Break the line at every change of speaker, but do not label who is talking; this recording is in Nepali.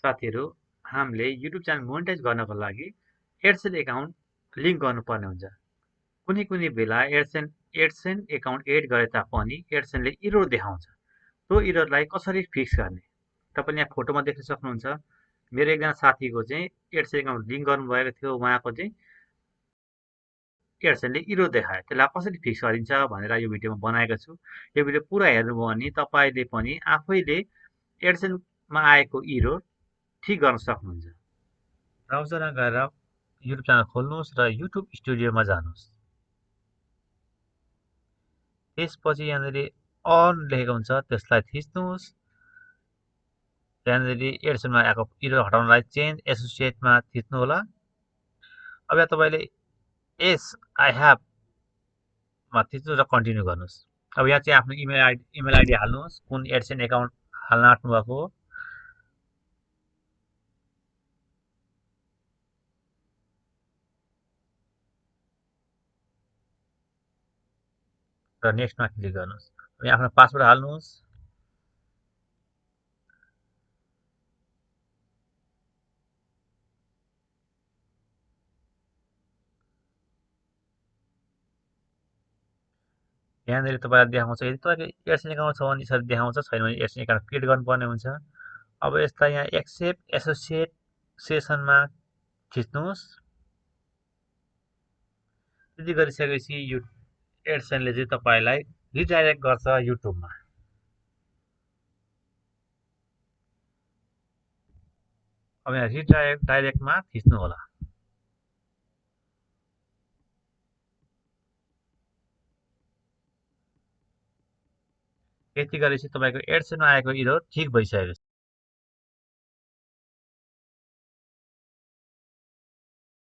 साथीहरु हामीले युट्युब च्यानल मोनेटाइज गर्नको लागि एडसेन्स एकाउन्ट लिंक गर्नुपर्ने हुन्छ। कुनै बेला एडसेन्स एकाउन्ट एड गरे तापनि एडसेन्सले एरर देखाउँछ। त्यो एररलाई कसरी फिक्स गर्ने? तपाईले यहाँ फोटोमा देख्न सक्नुहुन्छ। मेरो एकजना साथीको चाहिँ एडसेन्स एकाउन्ट लिंक गर्नुभएको थियो, उहाँको चाहिँ एडसेन्सले एरर देखायो। त्यसलाई कसरी फिक्स गरिन्छ भनेर यो भिडियोमा बनाएको छु। यो भिडियो पुरा हेर्नुभयो भने तपाईले पनि आफैले एडसेन्समा आएको एरर ठीक गर्न सक्नुहुन्छ। ब्राउजरमा गएर युट्युब च्यानल खोल्नुहोस् र युट्युब स्टुडियोमा जानुहोस्। त्यसपछि यहाँनिर अन लेखेको हुन्छ, त्यसलाई थिच्नुहोस्। त्यहाँनिर एडसेन्समा आएको एरर हटाउनलाई चेन्ज एसोसिएटमा थिच्नु होला। अब यहाँ तपाईले यस आई ह्याभ मा थिच्नु र कन्टिन्यू गर्नुहोस्। अब यहाँ चाहिँ आफ्नो इमेल आइडी हाल्नुहोस्, कुन एडसेन्स एकाउन्ट हाल्न आँट्नु भएको हो। र नेक्स्टमा क्लिक गर्नुहोस्। यहाँ आफ्नो पासवर्ड हाल्नुहोस्। यहाँनिर तपाईलाई देखाउँछ, यदि तपाईको एडसेन्स एकाउन्ट छ भने यसरी देखाउँछ, छैन भने एडसेन्स एकाउन्ट क्रिएट गर्नुपर्ने हुन्छ। अब यसलाई यहाँ एक्सेप्ट एसोसिएट सेसनमा थिच्नुहोस्। त्यति गरिसकेपछि यो एडसेन्सले चाहिँ तपाईलाई रिडाइरेक्ट गर्छ युट्युबमा। अब यहाँ रिडाइरेक्टमा थिच्नु होला। यति गरेपछि तपाईको एडसेन्समा आएको एरर ठीक भइसकेको छ।